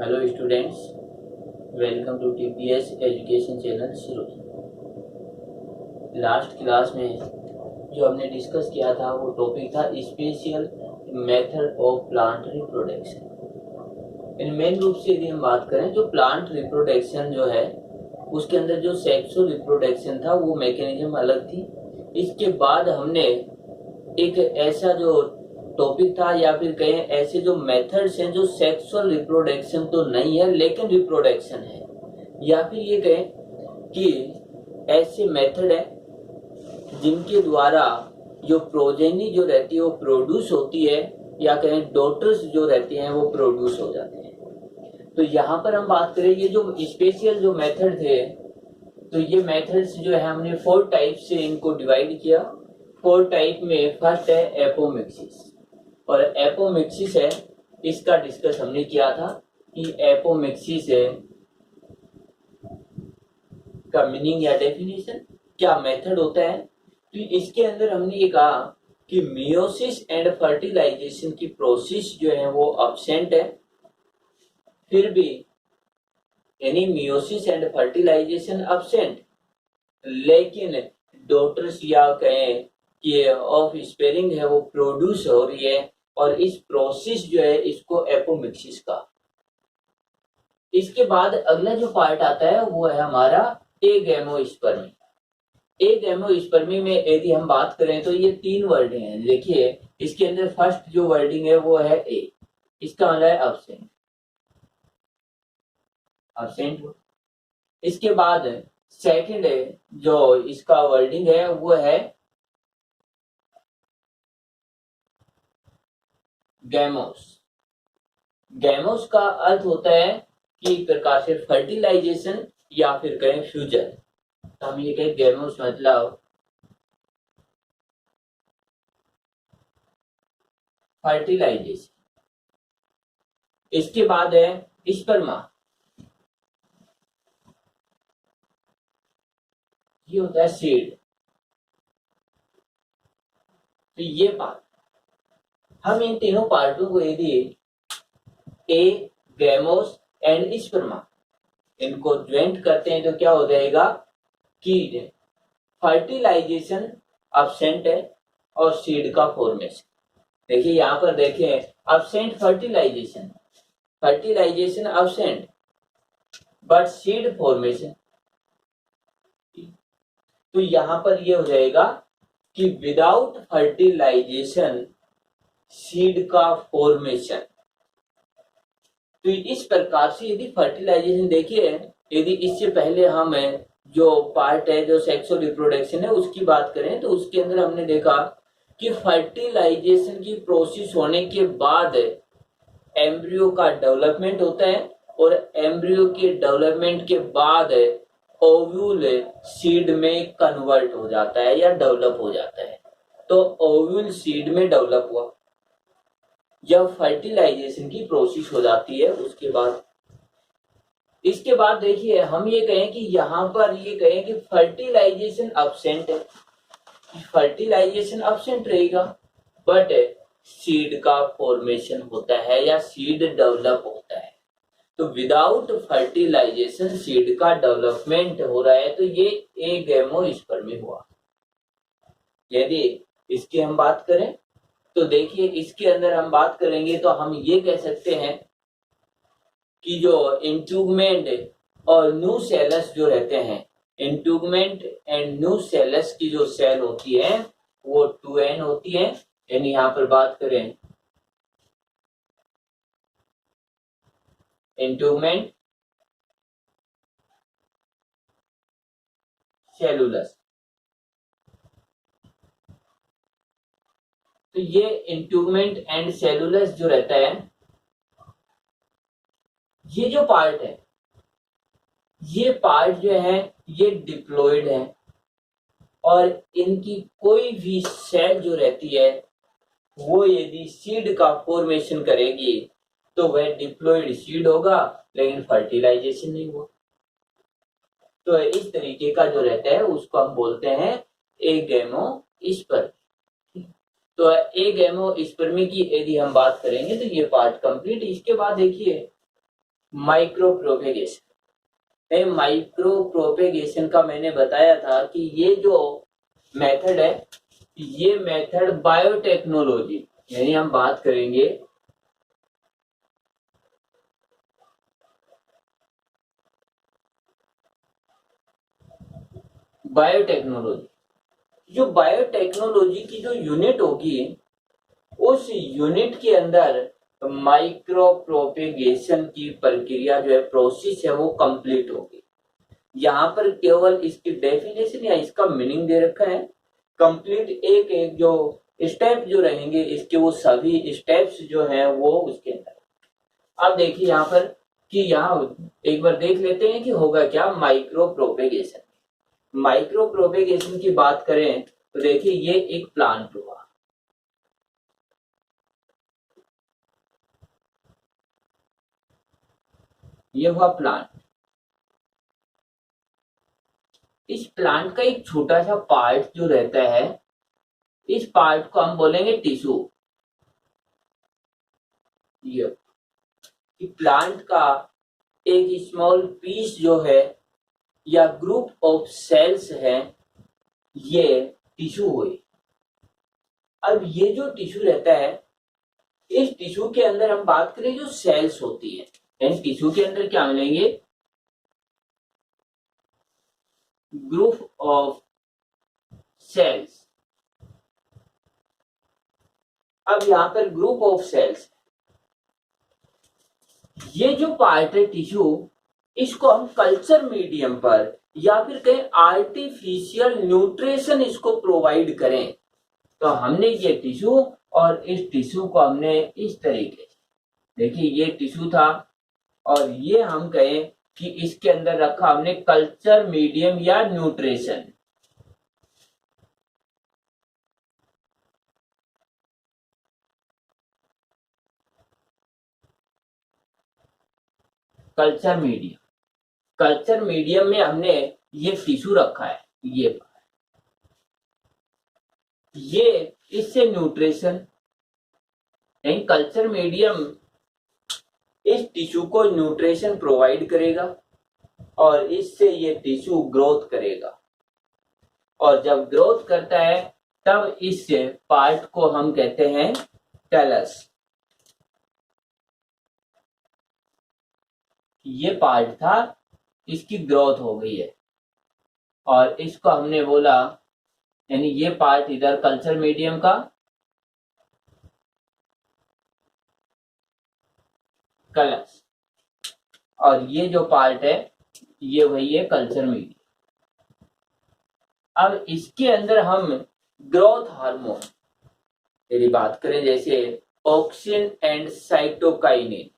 Hello students, welcome to TPS education channel शुरू। Last class में जो हमने डिस्कस किया था वो टॉपिक था special method of plant reproduction. इन मेन रूप से यदि हम बात करें जो प्लांट रिप्रोडक्शन जो है उसके अंदर जो सेक्सुअल रिप्रोडक्शन था वो मैकेनिज्म अलग थी। इसके बाद हमने एक ऐसा जो टॉपिक था या फिर कहें ऐसे जो मेथड्स हैं जो सेक्सुअल रिप्रोडक्शन तो नहीं है लेकिन रिप्रोडक्शन है, या फिर ये कहें कि ऐसे मेथड है जिनके द्वारा जो प्रोजेनी जो रहती है वो प्रोड्यूस होती है, या कहें डॉटर्स जो रहती हैं वो प्रोड्यूस हो जाते हैं। तो यहाँ पर हम बात करें ये जो स्पेशल जो मेथड थे, तो ये मेथड्स जो है हमने 4 टाइप से इनको डिवाइड किया। 4 टाइप में फर्स्ट है एपोमिक्सिस, और एपोमिक्सिस है इसका डिस्कस हमने किया था कि एपोमिक्सिस है का मीनिंग या डेफिनेशन क्या मेथड होता है। तो इसके अंदर हमने ये कहा कि मियोसिस एंड फर्टिलाइजेशन की प्रोसेस जो है वो अब्सेंट है, फिर भी यानी मियोसिस एंड फर्टिलाइजेशन अब्सेंट, लेकिन डॉटर्स या कहें कि ऑफ स्पेयरिंग है वो प्रोड्यूस हो रही है, और इस प्रोसेस जो है इसको एपोमिक्सिस का। इसके बाद अगला जो पार्ट आता है वो है हमारा एगेमोस्पर्मी। एगेमोस्पर्मी में यदि हम बात करें तो ये 3 वर्डिंग हैं। देखिए इसके अंदर फर्स्ट जो वर्डिंग है वो है ए, इसका मतलब है अब्सेंट, अब्सेंट। इसके बाद सेकंड जो इसका वर्डिंग है वो है गैमोस। गैमोस का अर्थ होता है कि एक प्रकार से फर्टिलाइजेशन या फिर कहें फ्यूजन। तो हम ये कहें गैमोस मतलब फर्टिलाइजेशन। इसके बाद है स्पर्मा, ये होता है सीड। तो ये पार्ट हम इन तीनों पार्टों को यदि ए, गैमोस एंड स्पर्मा इनको ज्वाइंट करते हैं तो क्या हो जाएगा कि फर्टिलाइजेशन अब्सेंट है और सीड का फॉर्मेशन। देखिए यहां पर देखें absent fertilization, fertilization absent but seed formation. तो यहां पर ये हो जाएगा कि विदाउट फर्टिलाइजेशन सीड का फॉर्मेशन। तो इस प्रकार से यदि फर्टिलाइजेशन देखिए, यदि इससे पहले हम जो पार्ट है जो सेक्सुअल रिप्रोडक्शन है उसकी बात करें तो उसके अंदर हमने देखा कि फर्टिलाइजेशन की प्रोसेस होने के बाद एम्ब्रियो का डेवलपमेंट होता है, और एम्ब्रियो के डेवलपमेंट के बाद ओव्यूल सीड में कन्वर्ट हो जाता है या डेवलप हो जाता है। तो ओव्यूल सीड में डेवलप हुआ जब फर्टिलाइजेशन की प्रोसेस हो जाती है उसके बाद। इसके बाद देखिए हम ये कहें कि यहां पर ये कहें कि फर्टिलाइजेशन अब्सेंट है, फर्टिलाइजेशन अब्सेंट रहेगा बट सीड का फॉर्मेशन होता है या सीड डेवलप होता है। तो विदाउट फर्टिलाइजेशन सीड का डेवलपमेंट हो रहा है, तो ये एगेमोस्पर्मी हुआ। यदि इसकी हम बात करें तो देखिए इसके अंदर हम बात करेंगे तो हम ये कह सकते हैं कि जो इंट्रूगमेंट और न्यू सेलस जो रहते हैं, इंट्रूगमेंट एंड न्यू सेलस की जो सेल होती है वो 2n होती है। यानी यहां पर बात करें इंट्रूगमेंट सेलुलस। तो ये इंट्रूगमेंट एंड सेलुलस जो रहता है, ये जो पार्ट है, ये पार्ट जो है ये डिप्लॉयड है, और इनकी कोई भी सेल जो रहती है वो यदि सीड का फॉर्मेशन करेगी तो वह डिप्लॉयड सीड होगा, लेकिन फर्टिलाइजेशन नहीं हुआ। तो इस तरीके का जो रहता है उसको हम बोलते हैं एगेमोस्पर्मी। तो एगेमोस्पर्मी की यदि हम बात करेंगे तो ये पार्ट कंप्लीट। इसके बाद देखिए माइक्रो प्रोपेगेशन। माइक्रो प्रोपेगेशन का मैंने बताया था कि ये जो मेथड है, ये मेथड बायोटेक्नोलॉजी, यानी हम बात करेंगे बायोटेक्नोलॉजी। जो बायोटेक्नोलॉजी की जो यूनिट होगी, उस यूनिट के अंदर माइक्रो प्रोपेगेशन की प्रक्रिया जो है, प्रोसेस है, वो कंप्लीट होगी। यहाँ पर केवल इसकी डेफिनेशन या इसका मीनिंग दे रखा है। कंप्लीट एक एक जो स्टेप जो रहेंगे इसके, वो सभी स्टेप्स जो हैं वो उसके अंदर। अब देखिए यहाँ पर कि यहाँ एक बार देख लेते हैं कि होगा क्या माइक्रो प्रोपेगेशन। माइक्रो प्रोपेगेशन की बात करें तो देखिए ये एक प्लांट हुआ, ये हुआ प्लांट। इस प्लांट का एक छोटा सा पार्ट जो रहता है, इस पार्ट को हम बोलेंगे टिश्यू। ये प्लांट का एक स्मॉल पीस जो है या ग्रुप ऑफ सेल्स है, ये टिश्यू हुई। अब ये जो टिश्यू रहता है, इस टिश्यू के अंदर हम बात करें जो सेल्स होती है, यानी टिश्यू के अंदर क्या मिलेंगे, ग्रुप ऑफ सेल्स। अब यहां पर ग्रुप ऑफ सेल्स, ये जो पार्ट है टिश्यू, इसको हम कल्चर मीडियम पर या फिर कहीं आर्टिफिशियल न्यूट्रिशन इसको प्रोवाइड करें, तो हमने ये टिश्यू और इस टिश्यू को हमने इस तरीके से, देखिए ये टिश्यू था और ये हम कहें कि इसके अंदर रखा हमने कल्चर मीडियम या न्यूट्रिशन। कल्चर मीडियम में हमने ये टिश्यू रखा है, ये इससे न्यूट्रिशन, यानी कल्चर मीडियम इस टिश्यू को न्यूट्रिशन प्रोवाइड करेगा और इससे ये टिश्यू ग्रोथ करेगा। और जब ग्रोथ करता है तब इस पार्ट को हम कहते हैं कैलस। ये पार्ट था, इसकी ग्रोथ हो गई है और इसको हमने बोला, यानी ये पार्ट इधर कल्चर मीडियम का कलस, और ये जो पार्ट है ये वही है कल्चर मीडियम। अब इसके अंदर हम ग्रोथ हार्मोन यदि बात करें, जैसे ऑक्सिन एंड साइटोकाइनिन,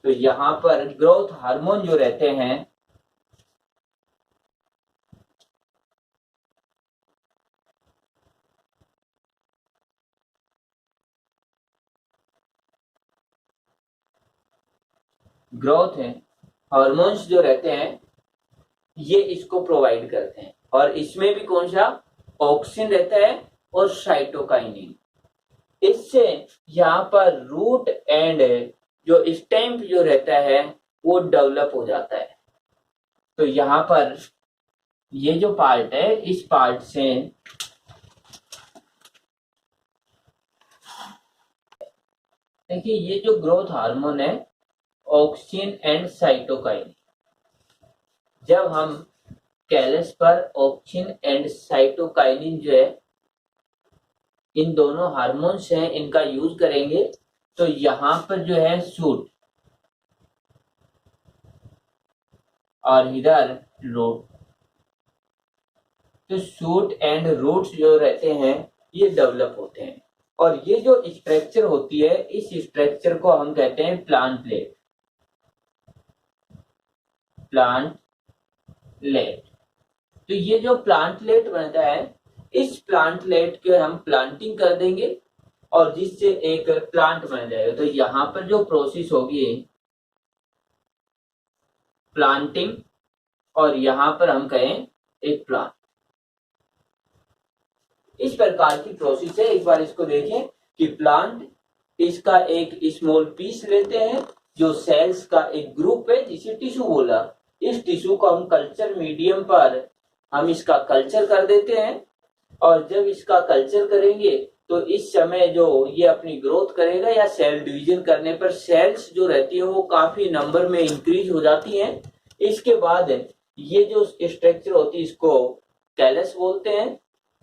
तो यहां पर ग्रोथ हार्मोन जो रहते हैं, ग्रोथ है हार्मोन्स जो रहते हैं, ये इसको प्रोवाइड करते हैं। और इसमें भी कौन सा, ऑक्सिन रहता है और साइटोकाइनिन। इससे यहाँ पर रूट एंड जो स्टेम जो रहता है वो डेवलप हो जाता है। तो यहाँ पर ये जो पार्ट है, इस पार्ट से देखिए ये जो ग्रोथ हार्मोन है ऑक्सिन एंड साइटोकाइनिन, जब हम कैलस पर ऑक्सिन एंड साइटोकाइनिन जो है, इन दोनों हार्मोन्स हैं, इनका यूज करेंगे, तो यहां पर जो है शूट और इधर रूट, तो शूट एंड रूट्स जो रहते हैं ये डेवलप होते हैं। और ये जो स्ट्रक्चर होती है, इस स्ट्रक्चर को हम कहते हैं प्लांटलेट। तो ये जो प्लांटलेट बनता है, इस प्लांटलेट के हम प्लांटिंग कर देंगे और जिससे एक प्लांट बन जाएगा। तो यहाँ पर जो प्रोसेस होगी प्लांटिंग, और यहाँ पर हम कहें एक प्लांट, इस प्रकार की प्रोसेस है। एक बार इसको देखें कि प्लांट, इसका एक स्मॉल पीस लेते हैं जो सेल्स का एक ग्रुप है जिसे टिश्यू बोला, इस टिश्यू को हम कल्चर मीडियम पर हम इसका कल्चर कर देते हैं, और जब इसका कल्चर करेंगे तो इस समय जो ये अपनी ग्रोथ करेगा या सेल डिवीजन करने पर सेल्स जो रहती है वो काफी नंबर में इंक्रीज हो जाती हैं। इसके बाद ये जो स्ट्रक्चर होती है इसको कैलस बोलते हैं।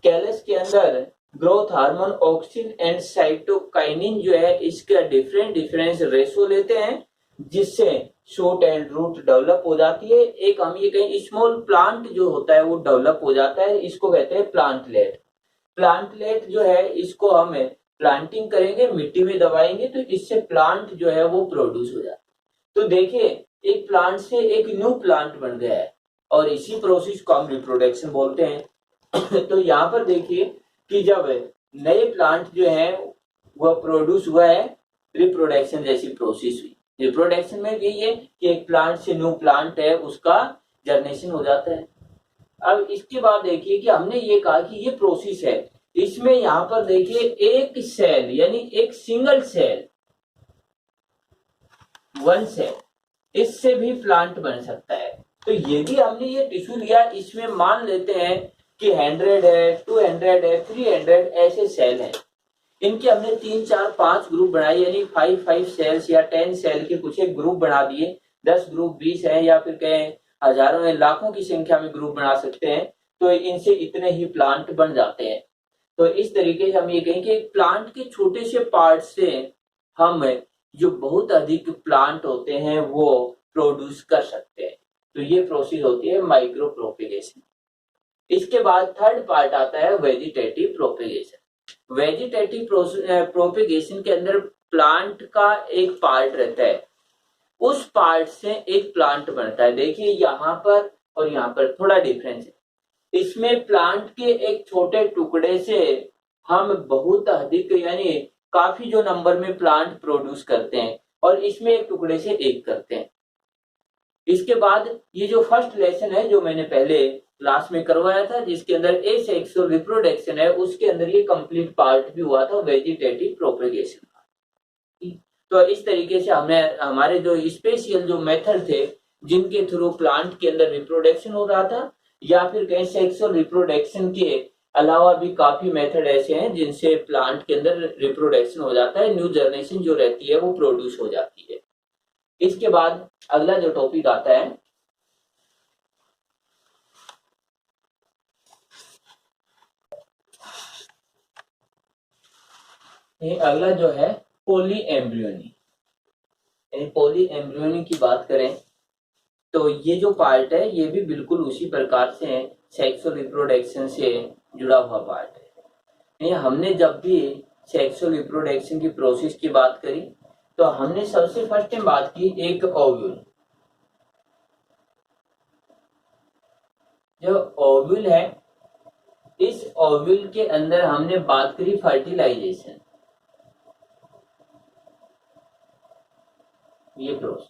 कैलस के अंदर growth hormone auxin and cytokinin जो है इसका डिफरेंस रेशो लेते हैं, जिससे शूट एंड रूट डेवलप हो जाती है। एक हम ये कहें स्मॉल प्लांट जो होता है वो डेवलप हो जाता है, इसको कहते हैं प्लांटलेट। प्लांटलेट जो है इसको हम प्लांटिंग करेंगे, मिट्टी में दबाएंगे तो इससे प्लांट जो है वो प्रोड्यूस हो जाता है। तो देखिए एक प्लांट से एक न्यू प्लांट बन गया है, और इसी प्रोसेस को हम रिप्रोडक्शन बोलते हैं। तो यहाँ पर देखिए कि जब नए प्लांट जो है वह प्रोड्यूस हुआ है, रिप्रोडक्शन जैसी प्रोसेस हुई। रिप्रोडक्शन में यही है कि एक प्लांट से न्यू प्लांट है उसका जर्नेशन हो जाता है। अब इसके बाद देखिए कि हमने ये कहा कि ये प्रोसेस है, इसमें यहाँ पर देखिए एक सेल यानी एक सिंगल सेल, वन सेल, इससे भी प्लांट बन सकता है। तो यदि हमने ये टिश्यू लिया, इसमें मान लेते हैं कि 100 है, 200 है, 300 ऐसे सेल हैं, इनके हमने 3, 4, 5 ग्रुप बनाए, यानी 5 सेल्स या 10 सेल के कुछ एक ग्रुप बना दिए। 10 ग्रुप 20 है, या फिर कहें हजारों या लाखों की संख्या में ग्रुप बना सकते हैं, तो इनसे इतने ही प्लांट बन जाते हैं। तो इस तरीके से हम ये कहें कि प्लांट के छोटे से पार्ट से हम जो बहुत अधिक प्लांट होते हैं वो प्रोड्यूस कर सकते हैं। तो ये प्रोसेस होती है माइक्रो प्रोपेगेशन। इसके बाद थर्ड पार्ट आता है वेजिटेटिव प्रोपेगेशन। वेजिटेटिव प्रोपेगेशन के अंदर प्लांट का एक पार्ट रहता है, उस पार्ट से एक प्लांट बनता है। देखिए यहाँ पर और यहाँ पर थोड़ा डिफरेंस है। इसमें प्लांट के एक छोटे टुकड़े से हम बहुत अधिक यानी काफी जो नंबर में प्लांट प्रोड्यूस करते हैं, और इसमें एक टुकड़े से एक करते हैं। इसके बाद ये जो फर्स्ट लेसन है जो मैंने पहले क्लास में करवाया था, जिसके अंदर एसेक्सुअल रिप्रोडक्शन है, उसके अंदर ये कंप्लीट पार्ट भी हुआ था वेजिटेटिव प्रोपेगेशन का। तो इस तरीके से हमें हमारे जो स्पेशल जो मेथड थे जिनके थ्रू प्लांट के अंदर रिप्रोडक्शन हो रहा था, या फिर कहीं सेक्सुअल रिप्रोडक्शन के अलावा भी काफी मेथड ऐसे हैं जिनसे प्लांट के अंदर रिप्रोडक्शन हो जाता है, न्यू जनरेशन जो रहती है वो प्रोड्यूस हो जाती है। इसके बाद अगला जो टॉपिक आता है ये अगला जो है पॉली एम्ब्रियोनी। पॉली एम्ब्रियोनी की बात करें तो ये जो पार्ट है ये भी बिल्कुल उसी प्रकार से है, सेक्सुअल रिप्रोडक्शन से जुड़ा हुआ पार्ट है। हमने जब भी सेक्सुअल रिप्रोडक्शन की प्रोसेस की बात करी तो हमने सबसे फर्स्ट टाइम बात की एक ओव्यूल। जो ओव्यूल है, इस ओव्यूल के अंदर हमने बात करी फर्टिलाइजेशन, ये प्रोसेस।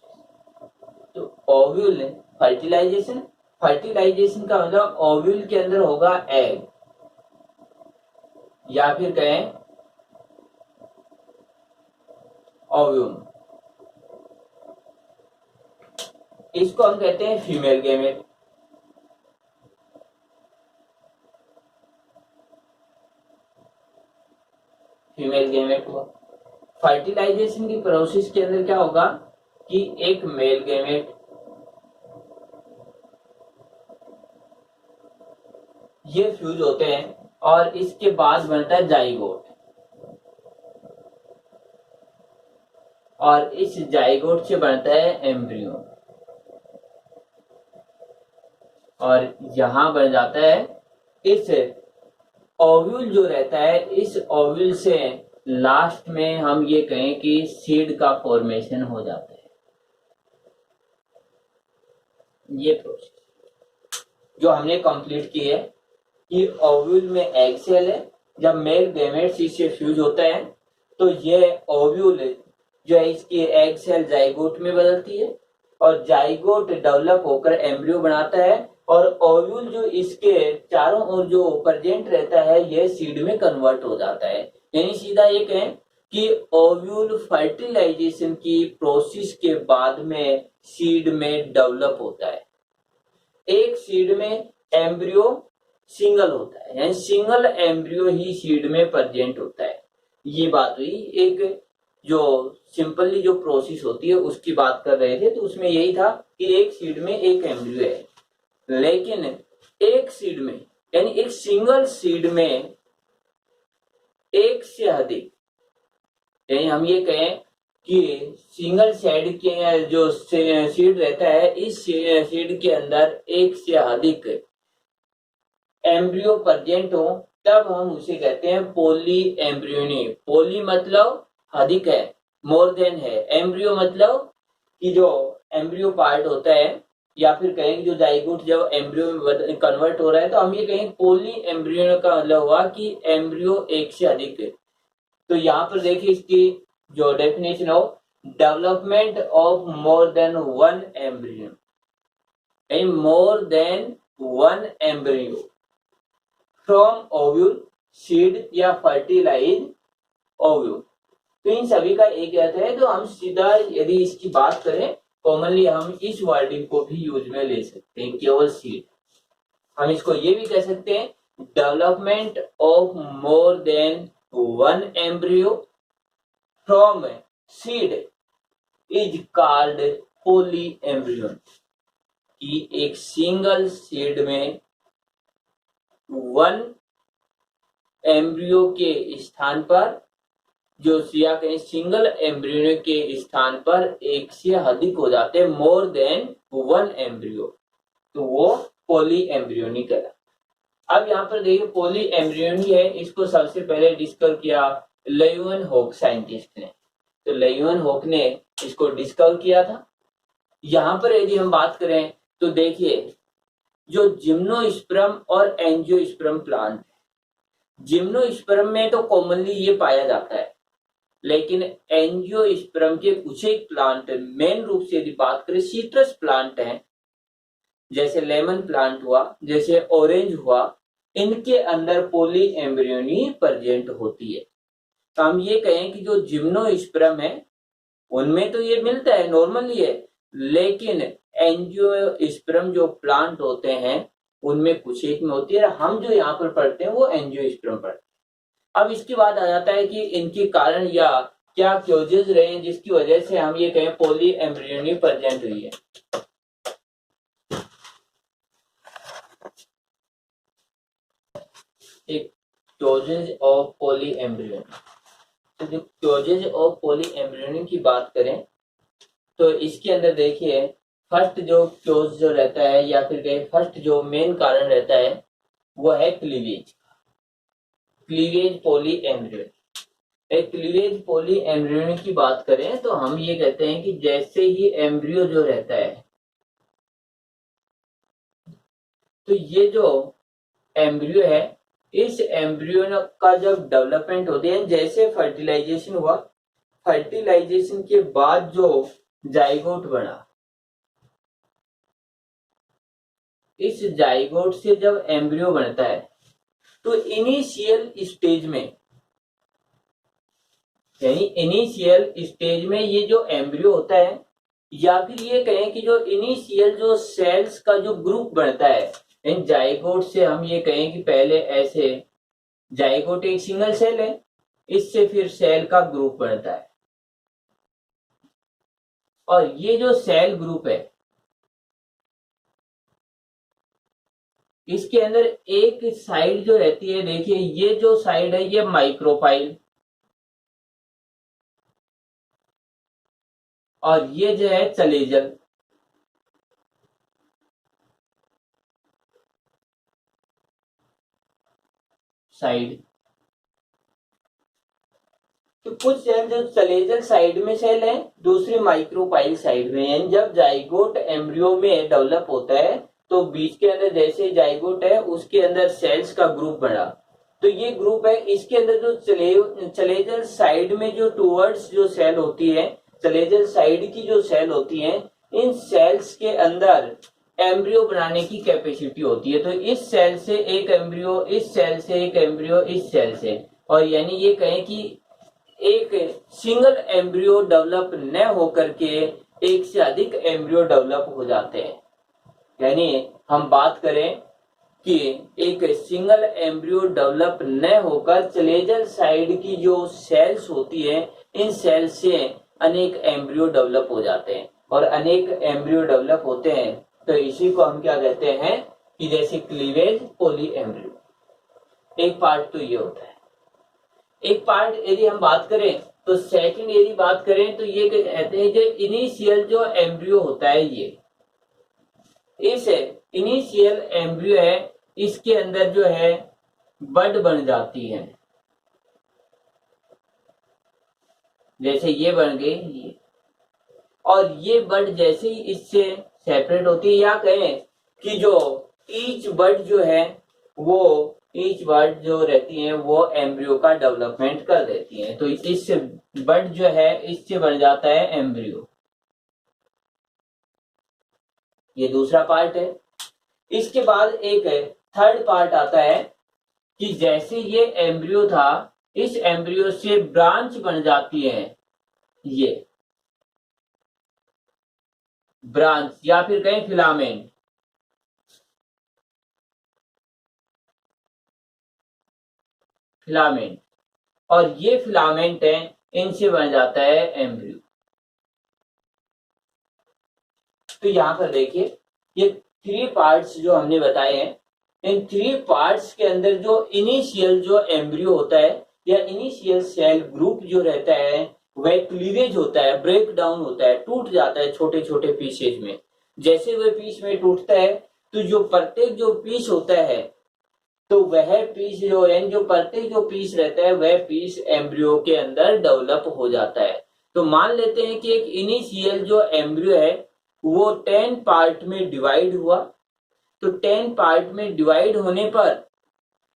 तो ओव्यूल फर्टिलाइजेशन, फर्टिलाइजेशन का मतलब ओव्यूल के अंदर होगा एग, या फिर कहें ओव्यूम, इसको हम कहते हैं फीमेल गैमेट। फीमेल गैमेट हुआ। फर्टिलाइजेशन की प्रोसेस के अंदर क्या होगा कि एक मेल गैमेट, ये फ्यूज होते हैं और इसके बाद बनता है जाइगोट, और इस जाइगोट से बनता है एम्ब्रियो, और यहां बन जाता है इस ओव्यूल जो रहता है, इस ओव्यूल से लास्ट में हम ये कहें कि सीड का फॉर्मेशन हो जाता है। ये प्रोसेस जो हमने कंप्लीट की है कि ओव्यूल में एग सेल है, जब मेल गैमेट्स इससे फ्यूज होता है तो ये ओव्यूल जो है इसकी एग सेल जाइगोट में बदलती है, और जाइगोट डेवलप होकर एम्ब्रियो बनाता है, और ओव्यूल जो इसके चारों ओर जो प्रेजेंट रहता है ये सीड में कन्वर्ट हो जाता है। यानी सीधा ये कहें कि ओव्यूल फर्टिलाइजेशन की प्रोसेस के बाद में सीड में डेवलप होता है। एक सीड में एम्ब्रियो सिंगल होता है, यानी सिंगल एम्ब्रियो ही सीड में प्रेजेंट होता है। ये बात हुई एक जो सिंपली जो प्रोसेस होती है उसकी बात कर रहे थे, तो उसमें यही था कि एक सीड में एक एम्ब्रियो है, लेकिन एक सीड में यानी एक सिंगल सीड में एक से अधिक, यानी हम ये कहें कि सिंगल साइड के जो सीड रहता है, इस सीड के अंदर एक से अधिक एम्ब्रियो प्रेजेंट हो, तब हम उसे कहते हैं पॉली एम्ब्रियोनी। पॉली मतलब अधिक है, मोर देन है, एम्ब्रियो मतलब कि जो एम्ब्रियो पार्ट होता है, या फिर कहेंगे जो जाइगोट जब एम्ब्रियो में कन्वर्ट हो रहा है, तो हम ये कहेंगे पॉली एम्ब्रियो का मतलब हुआ कि एम्ब्रियो एक से अधिक है। तो यहाँ पर देखिए इसकी जो डेफिनेशन हो, development of more than one embryo, more than one embryo from ovule, seed या फर्टिलाइज ओव्यूल। तो इन सभी का एक अर्थ है। तो हम सीधा यदि इसकी बात करें, कॉमनली हम इस वर्डिंग को भी यूज में ले सकते हैं, केवल सीड। हम इसको ये भी कह सकते हैं, development of more than one embryo from seed is called poly embryo, कि एक सिंगल सीड में वन एम्ब्रियो के स्थान पर, जो या कहीं सिंगल एम्ब्रियो के स्थान पर एक से अधिक हो जाते हैं, मोर देन वन एम्ब्रियो, तो वो पॉली एम्ब्रियोनी कहलाता। अब यहाँ पर देखिए पॉली एम्ब्रियोनी है, इसको सबसे पहले डिस्कवर किया लेeuwenhoek साइंटिस्ट ने। तो लेeuwenhoek ने इसको डिस्कवर किया था। यहाँ पर यदि हम बात करें तो देखिए जो जिम्नोस्पर्म और एंजियोस्पर्म प्लांट, जिम्नोस्पर्म में तो कॉमनली ये पाया जाता है, लेकिन एंजियोस्पर्म के कुछ एक प्लांट, मेन रूप से यदि बात करें सिट्रस प्लांट हैं, जैसे लेमन प्लांट हुआ, जैसे ऑरेंज हुआ, इनके अंदर पॉली एम्ब्रियोनी प्रेजेंट होती है। तो हम ये कहें कि जो जिम्नोस्पर्म है उनमें तो ये मिलता है, नॉर्मली है, लेकिन एंजियोस्पर्म जो प्लांट होते हैं उनमें कुछ एक में होती है। हम जो यहाँ पर पढ़ते हैं वो एंजियोस्पर्म पढ़ते हैं। अब इसके बाद आ जाता है कि इनके कारण या क्या क्योजेज रहे हैं जिसकी वजह से हम ये कहें पॉली एम्ब्रियोनी प्रेजेंट हुई है। एक क्योजेज ऑफ पॉली एम्ब्रियोनी, तो जो क्योजेज ऑफ पॉली एम्ब्रियोनी की बात करें तो इसके अंदर देखिए फर्स्ट जो क्योज जो रहता है, या फिर कहें फर्स्ट जो मेन कारण रहता है वो है क्लीवेज, क्लीवेज पॉली एम्ब्रियोनी। एक क्लीवेज पॉली एम्ब्रियोनी की बात करें तो हम ये कहते हैं कि जैसे ही एम्ब्रियो जो रहता है, तो ये जो एम्ब्रियो है, इस एम्ब्रियो का जब डेवलपमेंट होती है, जैसे फर्टिलाइजेशन हुआ, फर्टिलाइजेशन के बाद जो जाइगोट बना, इस जाइगोट से जब एम्ब्रियो बनता है, तो इनिशियल स्टेज में, यानी इनिशियल स्टेज में ये जो एम्ब्रियो होता है, या फिर ये कहें कि जो इनिशियल जो सेल्स का जो ग्रुप बनता है, इन जाइगोट से हम ये कहें कि पहले ऐसे जाइगोट एक सिंगल सेल है, इससे फिर सेल का ग्रुप बनता है, और ये जो सेल ग्रुप है इसके अंदर एक साइड जो रहती है, देखिए ये जो साइड है ये माइक्रोफाइल, और ये जो है चलेजल। साइड तो कुछ सेल जो चलेजल साइड में सेल है, दूसरी माइक्रोफाइल साइड में है। जब जाइगोट एम्ब्रियो में डेवलप होता है तो बीच के अंदर जैसे जाइगोट है उसके अंदर सेल्स का ग्रुप बना, तो ये ग्रुप है, इसके अंदर जो चलेजल साइड में जो टूवर्ड्स जो सेल होती है, चलेजल साइड की जो सेल होती है, इन सेल्स के अंदर एम्ब्रियो बनाने की कैपेसिटी होती है। तो इस सेल से एक एम्ब्रियो, इस सेल से एक एम्ब्रियो, इस सेल से, और यानी ये कहें कि एक सिंगल एम्ब्रियो डेवलप न होकर के एक से अधिक एम्ब्रियो डेवलप हो जाते हैं। यानी हम बात करें कि एक सिंगल एम्ब्रियो डेवलप न होकर चलेजल साइड की जो सेल्स होती है, इन सेल्स से अनेक एम्ब्रियो डेवलप हो जाते हैं, और अनेक एम्ब्रियो डेवलप होते हैं तो इसी को हम क्या कहते हैं कि जैसे क्लीवेज पॉली एम्ब्रियो। एक पार्ट तो ये होता है। एक पार्ट यदि हम बात करें तो सेकंड यदि बात करें तो ये कहते हैं कि इनिशियल जो एम्ब्रियो होता है, ये इस इनिशियल एम्ब्रियो है, इसके अंदर जो है बड बन जाती है। जैसे ये बन गई ये, और ये बड जैसे ही इससे सेपरेट होती है, या कहें कि जो ईच बड जो है वो ईच बड जो रहती है वो एम्ब्रियो का डेवलपमेंट कर देती है। तो इस बड जो है इससे बन जाता है एम्ब्रियो। ये दूसरा पार्ट है। इसके बाद एक थर्ड पार्ट आता है कि जैसे ये एम्ब्रियो था, इस एम्ब्रियो से ब्रांच बन जाती है, ये ब्रांच या फिर कहें फिलामेंट। फिलामेंट, और ये फिलामेंट है, इनसे बन जाता है एम्ब्रियो। तो यहां पर देखिए ये थ्री पार्ट्स जो हमने बताए हैं, इन थ्री पार्ट्स के अंदर जो इनिशियल जो एम्ब्रियो होता है या इनिशियल सेल ग्रुप जो रहता है वह क्लीवेज होता है, ब्रेक डाउन होता है, टूट जाता है छोटे छोटे पीसेज में। जैसे वह पीस में टूटता है तो जो प्रत्येक जो पीस होता है, तो वह पीस जो है, जो प्रत्येक जो पीस रहता है वह पीस एम्ब्रियो के अंदर डेवलप हो जाता है। तो मान लेते हैं कि एक इनिशियल जो एम्ब्रियो है वो 10 पार्ट में डिवाइड हुआ, तो 10 पार्ट में डिवाइड होने पर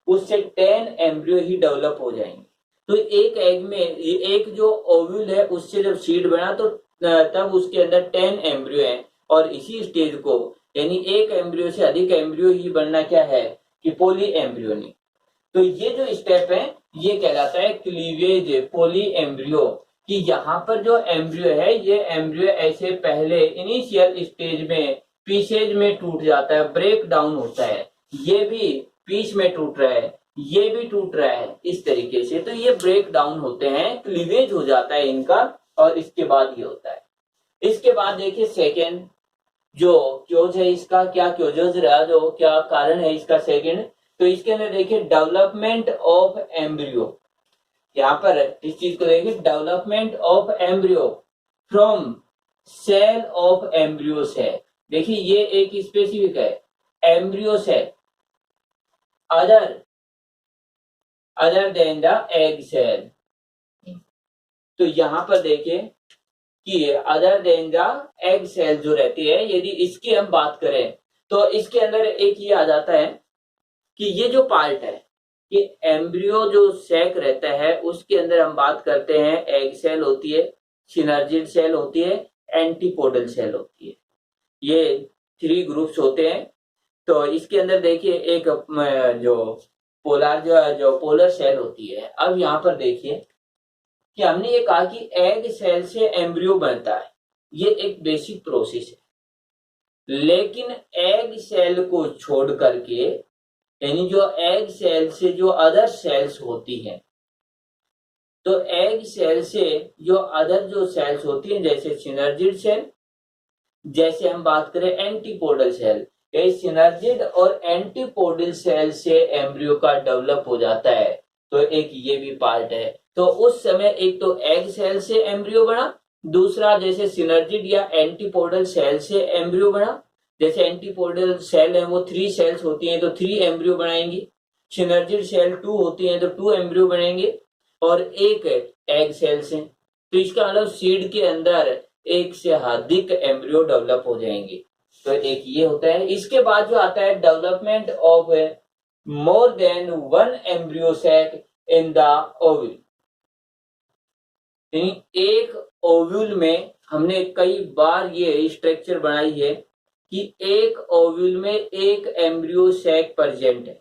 उससे 10 एम्ब्रियो ही डेवलप हो जाएंगे। तो एक एग में एक जो ओव्यूल है उससे जब सीड बना तो तब उसके अंदर 10 एम्ब्रियो है, और इसी स्टेज को यानी एक एम्ब्रियो से अधिक एम्ब्रियो ही बनना क्या है कि पॉली एम्ब्रियोनिक। तो ये जो स्टेप है ये कहलाता है क्लीवेज पॉली एम्ब्रियो, कि यहाँ पर जो एम्ब्रियो है ये एम्ब्रियो ऐसे पहले इनिशियल स्टेज में पीसेज में टूट जाता है, ब्रेक डाउन होता है, ये भी पीस में टूट रहा है, ये भी टूट रहा है, इस तरीके से। तो ये ब्रेक डाउन होते हैं, क्लीवेज हो जाता है इनका, और इसके बाद ये होता है। इसके बाद देखिए सेकेंड जो क्योज है, इसका क्या क्योजस रहा, जो क्या कारण है इसका सेकेंड, तो इसके अंदर देखिए डेवलपमेंट ऑफ एम्ब्रियो। यहां पर इस चीज को देखिए, development of embryo from cell of embryo cell. देखिए ये एक स्पेसिफिक है, embryo cell other than the egg cell. तो यहां पर देखिए कि other than the egg cell जो रहती है, यदि इसकी हम बात करें तो इसके अंदर एक ये आ जाता है कि ये जो पार्ट है, कि एम्ब्रियो जो सैक रहता है उसके अंदर हम बात करते हैं एग सेल होती है, सिनर्जिड सेल होती है, एंटीपोडल सेल होती है। ये थ्री ग्रुप्स होते हैं। तो इसके अंदर देखिए एक जो पोलर जो पोलर सेल होती है। अब यहाँ पर देखिए कि हमने ये कहा कि एग सेल से एम्ब्रियो बनता है, ये एक बेसिक प्रोसेस है। लेकिन एग सेल को छोड़ करके, यानी जो एग सेल से जो अदर सेल्स होती हैं, तो एग सेल से जो अदर जो सेल्स होती हैं जैसे सिनर्जिड सेल, जैसे हम बात करें एंटीपोडल सेल, ये सिनर्जिड और एंटीपोडल सेल से एम्ब्रियो का डेवलप हो जाता है। तो एक ये भी पार्ट है। तो उस समय एक तो एग सेल से एम्ब्रियो बना, दूसरा जैसे सिनर्जिड या एंटीपोडल सेल से एम्ब्रियो बना। जैसे एंटीपोडल सेल है वो 3 सेल्स होती हैं तो 3 एम्ब्रियो बनाएंगी, सिनर्जिड सेल 2 होती हैं तो 2 एम्ब्रियो बनेंगे, और एक एग सेल से। तो इसका मतलब सीड के अंदर एक से अधिक एम्ब्रियो डेवलप हो जाएंगे। तो एक ये होता है। इसके बाद जो आता है development of more than 1 embryo sac in the ovule. एक ओव्यूल में हमने कई बार ये स्ट्रक्चर बनाई है कि एक ओव्यूल में एक एम्ब्रियो सैक प्रेजेंट है।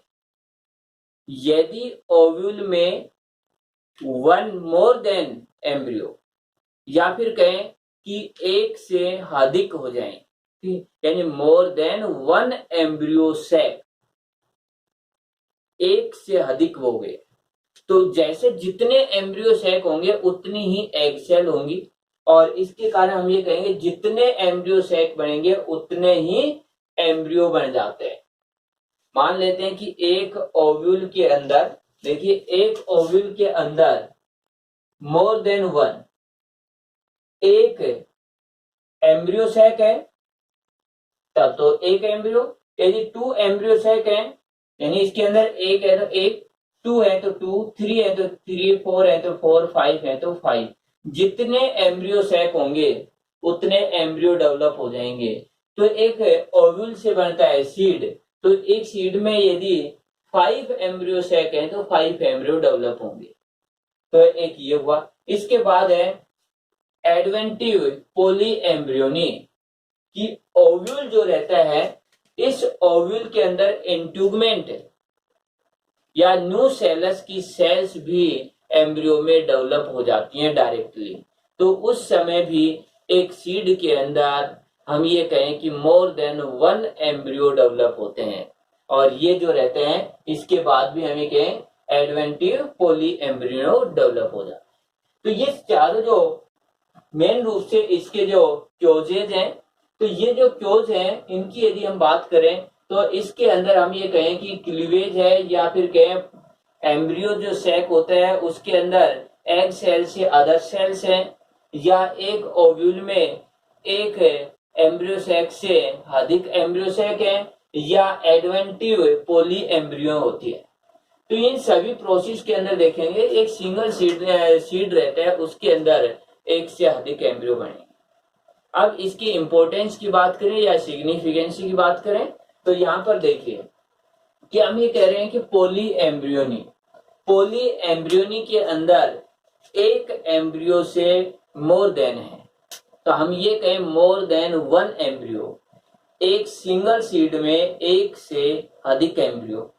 यदि ओव्यूल में वन मोर देन एम्ब्रियो, या फिर कहें कि एक से अधिक हो जाएं, ठीक, यानी more than one embryo sac, एक से अधिक हो गए। तो जैसे जितने एम्ब्रियो सैक होंगे उतनी ही एग सेल होंगी, और इसके कारण हम ये कहेंगे जितने एम्ब्रियो सैक बनेंगे उतने ही एम्ब्रियो बन जाते हैं। मान लेते हैं कि एक ओव्यूल के अंदर, देखिए एक ओव्यूल के अंदर मोर देन वन, एक एम्ब्रियो सैक है तब तो एक एम्ब्रियो, यदि टू एम्ब्रियो सैक है यानी इसके अंदर एक है तो एक, टू है तो टू, थ्री है तो थ्री, फोर है तो फोर, फाइव है तो फाइव, जितने एम्ब्रियो सैक होंगे उतने एम्ब्रियो डेवलप हो जाएंगे। तो एक ओव्यूल से बनता है सीड, तो एक सीड में यदि 5 एम्ब्रियो सैक है तो 5 एम्ब्रियो डेवलप होंगे। तो एक ये हुआ। इसके बाद है एडवेंटिव पोली एम्ब्रियोनी, कि ओव्यूल जो रहता है इस ओव्यूल के अंदर इंट्यूबमेंट या न्यूसेलस की सेल्स भी एम्ब्रियो में डेवलप हो जाती हैं डायरेक्टली। तो उस समय भी एक सीड के अंदर हम ये कहें कि मोर देन वन एम्ब्रियो डेवलप होते हैं, और ये जो रहते हैं इसके बाद भी हमें कहें एडवेंटिव पोली एम्ब्रियो डेवलप हो जाते हैं। तो ये चारों जो मेन रूप से इसके जो क्योजेज हैं, तो ये जो क्योज हैं इनकी यदि हम बात करें तो इसके अंदर हम ये कहें कि क्लीवेज है, या फिर कहें एम्ब्रियो जो सैक होता है उसके अंदर एग सेल से अदर सेल्स हैं, या एक ओव्यूल में एक एम्ब्रियो सैक से अधिक एम्ब्रियो सैक है, या एडवेंटिव पोली एम्ब्रियो होती है। तो इन सभी प्रोसेस के अंदर देखेंगे एक सिंगल सीड रहता है, उसके अंदर एक से अधिक एम्ब्रियो बनेंगे। अब इसकी इंपॉर्टेंस की बात करें या सिग्निफिकेंसी की बात करें तो यहाँ पर देखिए कि हम ये कह रहे हैं कि पोली एम्ब्रियोनी के अंदर एक एम्ब्रियो से मोर देन है, तो हम ये कहें मोर देन वन एम्ब्रियो, एक सिंगल सीड में एक से अधिक एम्ब्रियो,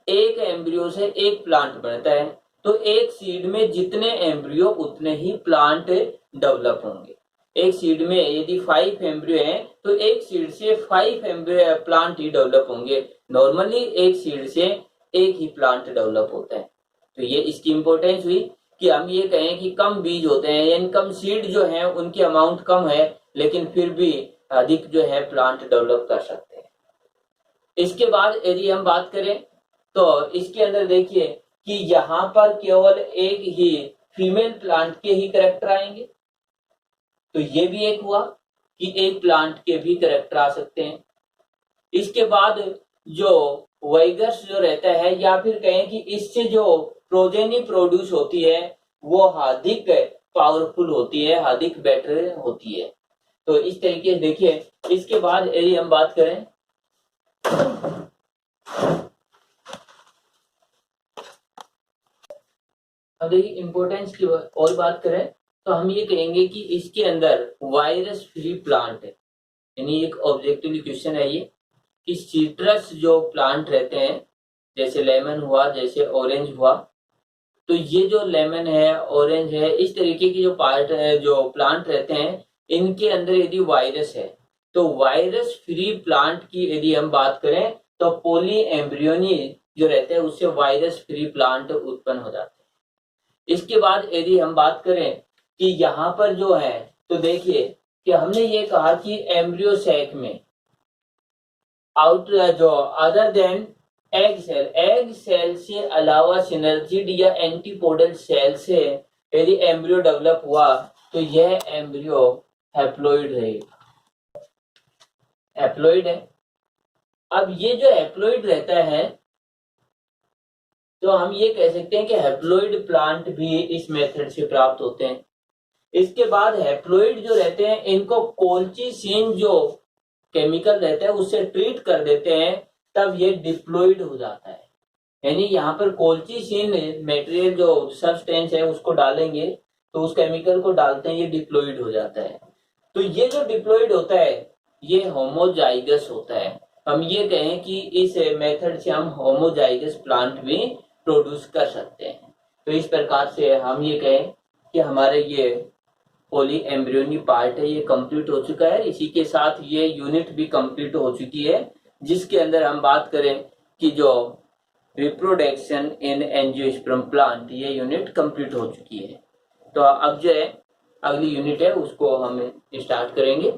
एक एम्ब्रियो से एक प्लांट बनता है। तो एक सीड में जितने एम्ब्रियो उतने ही प्लांट डेवलप होंगे। एक सीड में यदि 5 एम्ब्रियो हैं तो एक सीड से 5 एम्ब्रियो प्लांट ही डेवलप होंगे। नॉर्मली एक सीड से एक ही प्लांट डेवलप होता है। तो ये इसकी इंपॉर्टेंस हुई कि हम ये कहें कि कम बीज होते हैं, यानी कम सीड जो है उनकी अमाउंट कम है, लेकिन फिर भी अधिक जो है प्लांट डेवलप कर सकते हैं। इसके बाद यदि हम बात करें तो इसके अंदर देखिए कि यहाँ पर केवल एक ही फीमेल प्लांट के ही कैरेक्टर आएंगे, तो ये भी एक हुआ कि एक प्लांट के भी कैरेक्टर आ सकते हैं। इसके बाद जो वाइगर्स जो रहता है, या फिर कहें कि इससे जो प्रोजेनी प्रोड्यूस होती है वो अधिक पावरफुल होती है, अधिक बेटर होती है। तो इस तरीके से देखिए। इसके बाद यदि हम बात करें अब देखिए इंपॉर्टेंस की और बात करें तो हम ये कहेंगे कि इसके अंदर वायरस फ्री प्लांट है, यानी एक ऑब्जेक्टिव क्वेश्चन है ये कि सिट्रस जो प्लांट रहते हैं जैसे लेमन हुआ, जैसे ऑरेंज हुआ, तो ये जो लेमन है, ऑरेंज है, इस तरीके की जो पार्ट है जो प्लांट रहते हैं इनके अंदर यदि वायरस है तो वायरस फ्री प्लांट की यदि हम बात करें तो पोली एम्ब्रियोनी जो रहते हैं उससे वायरस फ्री प्लांट उत्पन्न हो जाते हैं। इसके बाद यदि हम बात करें कि यहाँ पर जो है तो देखिए कि हमने ये कहा कि एम्ब्रियो सैक में आउट जो अदर देन एग सेल से अलावा सिनर्जिड या एंटीपोडल सेल से यदि एम्ब्रियो डेवलप हुआ तो यह एम्ब्रियो हैप्लॉइड रहेगा, हैप्लॉइड है। अब ये जो हैप्लॉइड रहता है तो हम ये कह सकते हैं कि हैप्लॉइड प्लांट भी इस मेथड से प्राप्त होते हैं। इसके बाद हैप्लॉइड जो रहते हैं इनको कोल्चिसिन जो केमिकल रहता है उससे ट्रीट कर देते हैं, तब ये डिप्लॉइड हो जाता है। यानी यहाँ पर कोल्चिसिन मटेरियल जो सब्सटेंस है उसको डालेंगे तो उस केमिकल को डालते हैं, ये डिप्लॉइड हो जाता है। तो ये जो डिप्लॉइड होता है ये होमोजाइगस होता है। हम ये कहें कि इस मेथड से हम होमोजाइगस प्लांट भी प्रोड्यूस कर सकते हैं। तो इस प्रकार से हम ये कहें कि हमारे ये पोली एम्ब्रियोनी पार्ट है ये कंप्लीट हो चुका है। इसी के साथ ये यूनिट भी कंप्लीट हो चुकी है, जिसके अंदर हम बात करें कि जो रिप्रोडक्शन इन एंजियोस्पर्म प्लांट ये यूनिट कंप्लीट हो चुकी है। तो अब जो है अगली यूनिट है उसको हम स्टार्ट करेंगे।